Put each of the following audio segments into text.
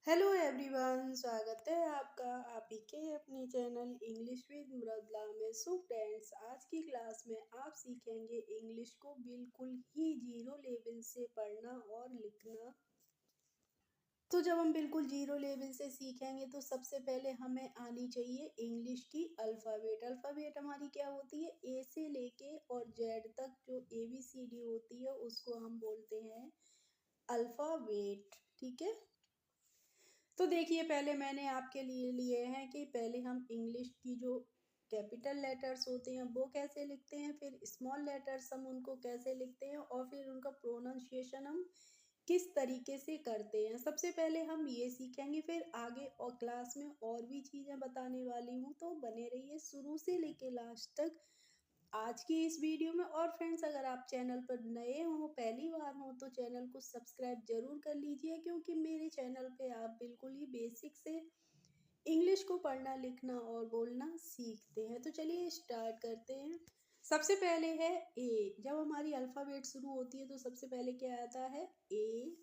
Hello everyone, स्वागत है आपका आप ही के अपने चैनल इंग्लिश विद मृदुला में। सो फ्रेंड्स, आज की क्लास में आप सीखेंगे इंग्लिश को बिल्कुल ही जीरो लेवल से पढ़ना और लिखना। तो जब हम बिल्कुल जीरो लेवल से सीखेंगे तो सबसे पहले हमें आनी चाहिए इंग्लिश की अल्फ़ाबेट। अल्फ़ाबेट हमारी क्या होती है, ए से लेके और जेड तक जो ABCD होती है उसको हम बोलते हैं अल्फ़ाबेट। ठीक है, तो देखिए पहले मैंने आपके लिए लिए हैं कि पहले हम इंग्लिश की जो कैपिटल लेटर्स होते हैं वो कैसे लिखते हैं, फिर स्मॉल लेटर्स हम उनको कैसे लिखते हैं और फिर उनका प्रोनाउंसिएशन हम किस तरीके से करते हैं। सबसे पहले हम ये सीखेंगे, फिर आगे और क्लास में और भी चीज़ें बताने वाली हूँ, तो बने रहिए शुरू से लेके लास्ट तक आज की इस वीडियो में। और फ्रेंड्स, अगर आप चैनल पर नए हो, पहली बार हो, तो चैनल को सब्सक्राइब जरूर कर लीजिए, क्योंकि मेरे चैनल पे आप बिल्कुल ही बेसिक से इंग्लिश को पढ़ना लिखना और बोलना सीखते हैं। तो चलिए स्टार्ट करते हैं। सबसे पहले है ए। जब हमारी अल्फ़ाबेट शुरू होती है तो सबसे पहले क्या आता है, ए।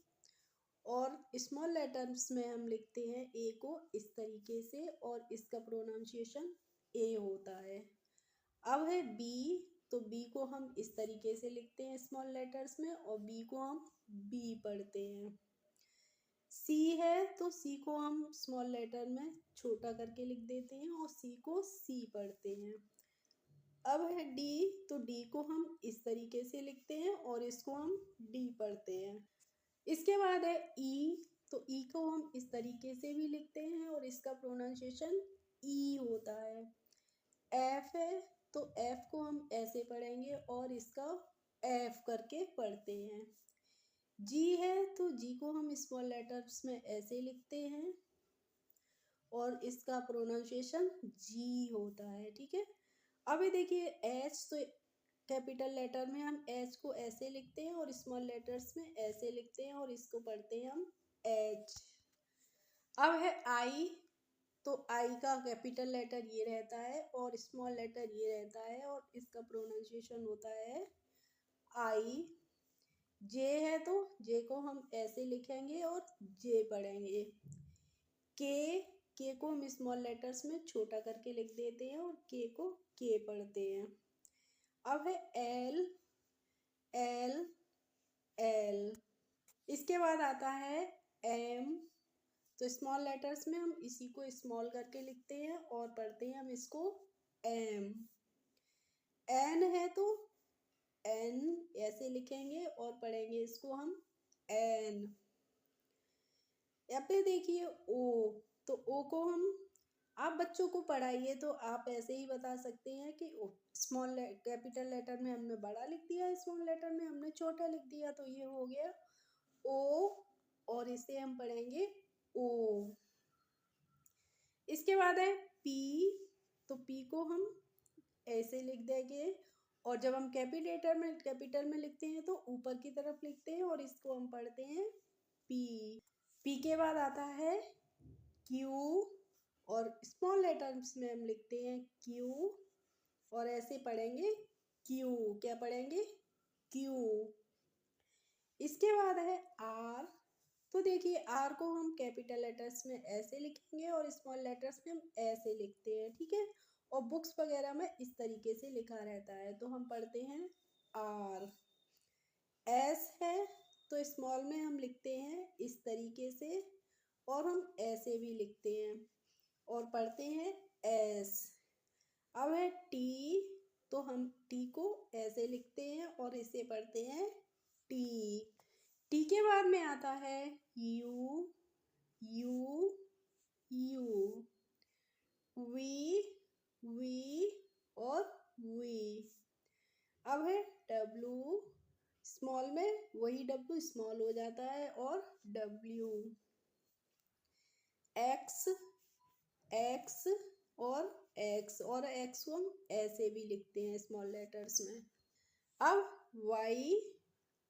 और स्मॉल लेटर्स में हम लिखते हैं ए को इस तरीके से और इसका प्रोनाउंसिएशन ए होता है। अब है बी, तो बी को हम इस तरीके से लिखते हैं स्मॉल लेटर्स में और बी को हम बी पढ़ते हैं। सी है तो सी को हम स्मॉल लेटर में छोटा करके लिख देते हैं और सी को सी पढ़ते हैं। अब है डी, तो डी को हम इस तरीके से लिखते हैं और इसको हम डी पढ़ते हैं। इसके बाद है ई, तो ई को हम इस तरीके से भी लिखते हैं और इसका प्रोनाउंसिएशन ई होता है। एफ है तो एफ को हम ऐसे पढ़ेंगे और इसका एफ करके पढ़ते हैं। जी है तो जी को हम स्मॉल लेटर्स में ऐसे लिखते हैं और इसका प्रोनाउंसिएशन जी होता है। ठीक है, अभी देखिए एच, तो कैपिटल लेटर में हम एच को ऐसे लिखते हैं और स्मॉल लेटर्स में ऐसे लिखते हैं और इसको पढ़ते हैं हम एच। अब है आई, तो आई का कैपिटल लेटर ये रहता है और स्मॉल लेटर ये रहता है और इसका प्रोनाउंसिएशन होता है आई। जे है तो जे को हम ऐसे लिखेंगे और जे पढ़ेंगे। के को हम स्मॉल लेटर्स में छोटा करके लिख देते हैं और के को के पढ़ते हैं। अब है एल, एल, एल। इसके बाद आता है एम, तो स्मॉल लेटर्स में हम इसी को स्मॉल करके लिखते हैं और पढ़ते हैं हम इसको एम। एन है तो एन ऐसे लिखेंगे और पढ़ेंगे इसको हम एन। यहाँ पे देखिए ओ, तो ओ को हम, आप बच्चों को पढ़ाइए तो आप ऐसे ही बता सकते हैं कि ओ स्मॉल कैपिटल लेटर में हमने बड़ा लिख दिया, स्मॉल लेटर में हमने छोटा लिख दिया, तो ये हो गया ओ और इसे हम पढ़ेंगे ओ। इसके बाद है पी, तो पी को हम ऐसे लिख देंगे और जब हम कैपिटल में लिखते हैं तो ऊपर की तरफ लिखते हैं और इसको हम पढ़ते हैं पी। पी के बाद आता है क्यू और स्मॉल लेटर्स में हम लिखते हैं क्यू और ऐसे पढ़ेंगे क्यू। क्या पढ़ेंगे, क्यू। इसके बाद है आर, तो देखिए आर को हम कैपिटल लेटर्स में ऐसे लिखेंगे और स्मॉल लेटर्स में हम ऐसे लिखते हैं। ठीक है, और बुक्स वगैरह में इस तरीके से लिखा रहता है, तो हम पढ़ते हैं आर। एस है तो स्मॉल में हम लिखते हैं इस तरीके से और हम ऐसे भी लिखते हैं और पढ़ते हैं एस। अब है टी, तो हम टी को ऐसे लिखते हैं और इसे पढ़ते हैं टी। टी के बाद में आता है U, U, U. V, V और वी। अब है डब्लू, स्मॉल में वही डब्लू स्मॉल हो जाता है और डब्ल्यू। एक्स, एक्स और एक्स, और एक्स को हम ऐसे भी लिखते हैं स्मॉल लेटर्स में। अब वाई,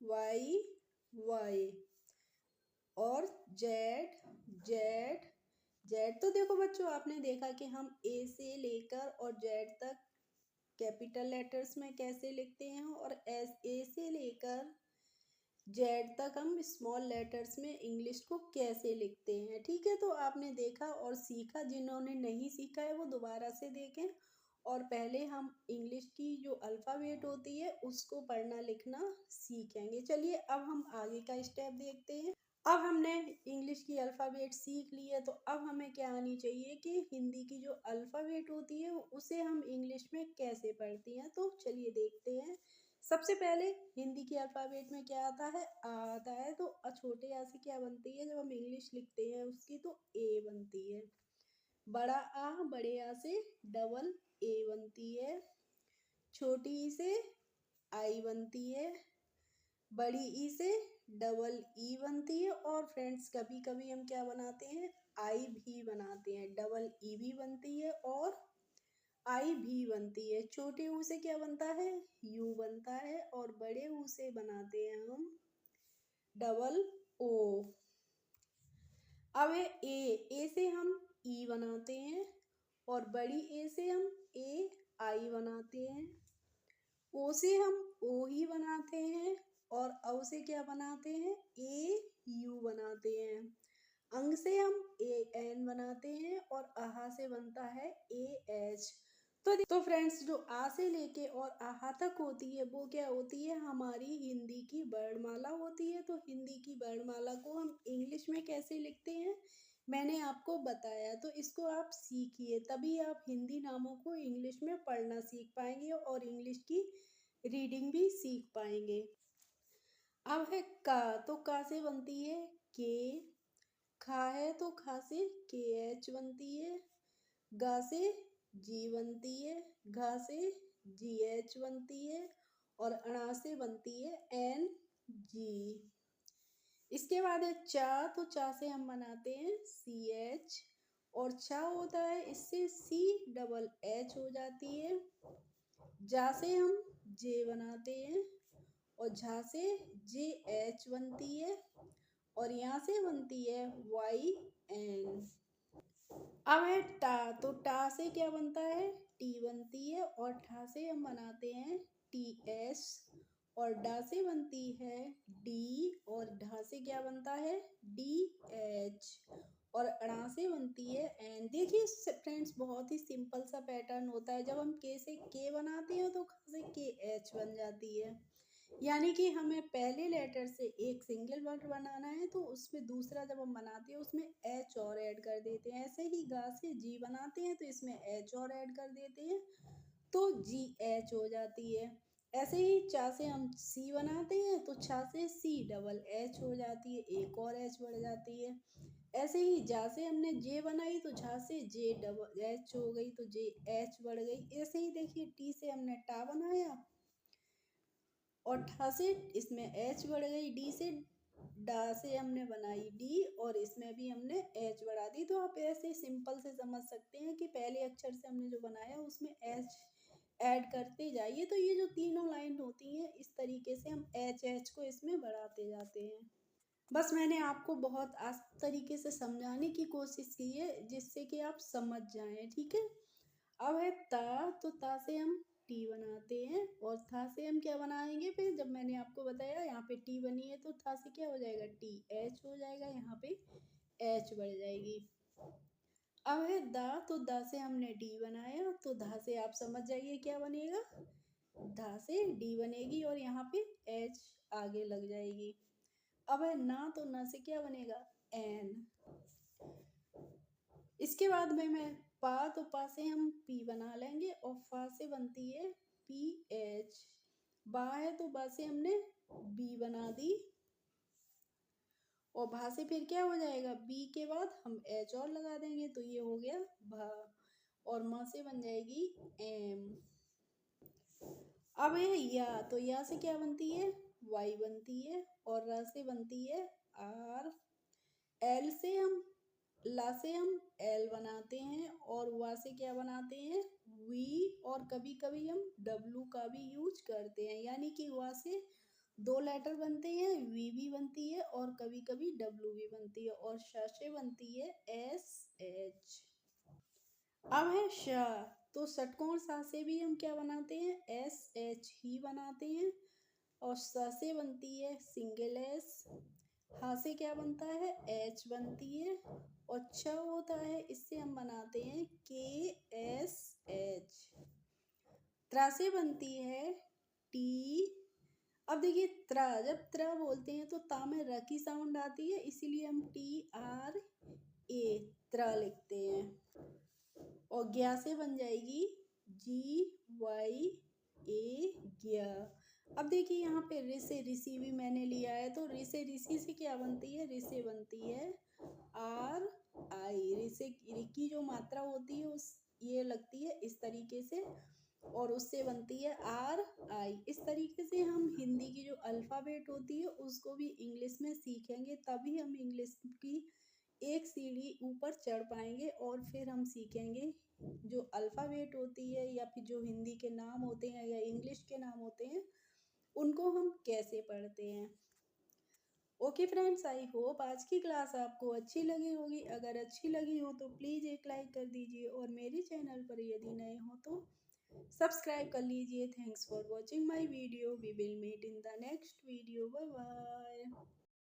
वाई, वाई और जेड, जेड, जेड। तो देखो बच्चों, आपने देखा कि हम ए से लेकर और जेड तक कैपिटल लेटर्स में कैसे लिखते हैं और एस ए से लेकर जेड तक हम स्मॉल लेटर्स में इंग्लिश को कैसे लिखते हैं। ठीक है, तो आपने देखा और सीखा। जिन्होंने नहीं सीखा है वो दोबारा से देखें। और पहले हम इंग्लिश की जो अल्फ़ाबेट होती है उसको पढ़ना लिखना सीखेंगे। चलिए अब हम आगे का स्टेप देखते हैं। अब हमने इंग्लिश की अल्फ़ाबेट सीख ली है, तो अब हमें क्या आनी चाहिए कि हिंदी की जो अल्फ़ाबेट होती है उसे हम इंग्लिश में कैसे पढ़ती हैं। तो चलिए देखते हैं। सबसे पहले हिंदी की अल्फ़ाबेट में क्या आता है, आ आता है। तो छोटे आ से क्या बनती है, जब हम इंग्लिश लिखते हैं उसकी, तो ए बनती है। बड़ा आ, बड़े आ से डबल ए बनती है। छोटी ई से आई बनती है। बड़ी ई से डबल ई बनती है। और फ्रेंड्स कभी कभी हम क्या बनाते हैं, आई भी बनाते हैं। डबल ई भी बनती है और आई भी बनती है। छोटे ऊ से क्या बनता है, यू बनता है। और बड़े ऊ से बनाते हैं हम डबल ओ। अब है ए से हम ई बनाते हैं। और बड़ी ए से हम ए आई बनाते हैं। ओ से हम ओ ही बनाते हैं। और औ से क्या बनाते हैं, ए यू बनाते हैं। अंग से हम ए एन बनाते हैं। और आहा से बनता है ए एच। तो फ्रेंड्स जो आ से लेके और आहा तक होती है वो क्या होती है, हमारी हिंदी की वर्णमाला होती है। तो हिंदी की वर्णमाला को हम इंग्लिश में कैसे लिखते हैं मैंने आपको बताया। तो इसको आप सीखिए, तभी आप हिंदी नामों को इंग्लिश में पढ़ना सीख पाएंगे और इंग्लिश की रीडिंग भी सीख पाएंगे। अब है का, तो का से बनती है के। खा है तो खा से के एच बनती है। गा से जी बनती है। घा से जी एच बनती है। और अणा से बनती है एन जी। इसके बाद है चा, तो चा से हम बनाते हैं सी एच। और छा होता है, इससे सी डबल एच हो जाती है। जा से हम जे बनाते हैं। और झा से जे एच बनती है। और यहाँ से बनती है वाई एन। अब है टा, तो टा से क्या बनता है, टी बनती है। और ठा से हम बनाते हैं टी एस। और डा से बनती है डी। और ढा से क्या बनता है डी एच। और अड़ा से बनती है एन। देखिए फ्रेंड्स बहुत ही सिंपल सा पैटर्न होता है। जब हम के से के बनाते हैं तो खा से के एच बन जाती है। यानी कि हमें पहले लेटर से एक सिंगल वर्ड बनाना है, तो उसमें दूसरा जब हम बनाते हैं उसमें एच और ऐड कर देते हैं। ऐसे ही गा से जी बनाते हैं तो इसमें एच और ऐड कर देते हैं, तो जी एच हो जाती है। ऐसे ही चा से हम सी बनाते हैं तो छा से सी डबल एच हो जाती है, एक और एच बढ़ जाती है। ऐसे ही जा से हमने जे बनाई तो झा से जे डबल एच हो गई, तो जे एच बढ़ गई। ऐसे ही देखिए टी से हमने टा बनाया और ठा से इसमें एच बढ़ गई। डी से डा से हमने बनाई डी और इसमें भी हमने एच बढ़ा दी। तो आप ऐसे सिंपल से समझ सकते हैं कि पहले अक्षर से हमने जो बनाया उसमें एच ऐड करते जाइए। तो ये जो तीनों लाइन होती हैं इस तरीके से हम एच एच को इसमें बढ़ाते जाते हैं। बस मैंने आपको बहुत आसान तरीके से समझाने की कोशिश की है जिससे कि आप समझ जाएं। ठीक है, अब है ता, तो ता से हम टी बनाते हैं। और था से हम क्या बनाएंगे, फिर जब मैंने आपको बताया यहाँ पे टी बनी है तो था से क्या हो जाएगा टी एच हो जाएगा, यहाँ पे एच बढ़ जाएगी। अब है दा, तो दा से हमने डी बनाया तो धा से आप समझ जाइए क्या बनेगा, धा से डी बनेगी और यहाँ पे एच आगे लग जाएगी। अब है ना, तो ना से क्या बनेगा एन। इसके बाद में मैं पा, तो पा से हम पी बना लेंगे और फा से बनती है पी एच। बा है तो बा से हमने बी बना दी और भा से फिर क्या हो जाएगा, बी के बाद हम एच और लगा देंगे तो ये हो गया भा। और माँ से बन जाएगी एम। अब है या, तो या से क्या बनती है वाई बनती है। और रा से बनती है आर। एल से हम ला से हम एल बनाते हैं और वा से क्या बनाते हैं वी। और कभी कभी हम डब्लू का भी यूज करते हैं, यानी कि वा से दो लेटर बनते हैं, वी भी बनती है और कभी कभी डब्लू भी बनती है। और श से बनती है एस एच। अब है श, तो षटकोण सा से भी हम क्या बनाते हैं एस एच ही बनाते हैं। और स से बनती है सिंगल एस, हा से क्या बनता है एच बनती है, और छ होता है इससे हम बनाते हैं के एस एच। त्रा से बनती है टी। अब देखिए त्रा, जब त्रा बोलते हैं तो ता में र की साउंड आती है, इसीलिए हम टी आर ए त्रा लिखते हैं। और ग्या से बन जाएगी जी वाई ए ग्या। अब देखिए यहाँ पे रि से ऋषि भी मैंने लिया है, तो रि से ऋषि से क्या बनती है, रि से बनती है आर आई। रि से रि की जो मात्रा होती है उस ये लगती है इस तरीके से, और उससे बनती है आर आई। इस तरीके से हम हिंदी की जो अल्फ़ाबेट होती है उसको भी इंग्लिश में सीखेंगे, तभी हम इंग्लिश की एक सीढ़ी ऊपर चढ़ पाएंगे, और फिर हम सीखेंगे जो अल्फ़ाबेट होती है या फिर जो हिंदी के नाम होते हैं या इंग्लिश के नाम होते हैं उनको हम कैसे पढ़ते हैं। ओके फ्रेंड्स, आई होप आज की क्लास आपको अच्छी लगी होगी। अगर अच्छी लगी हो तो प्लीज़ एक लाइक कर दीजिए, और मेरे चैनल पर यदि नए हो तो सब्सक्राइब कर लीजिए। Thanks for watching my video. We will meet in the next video. Bye bye.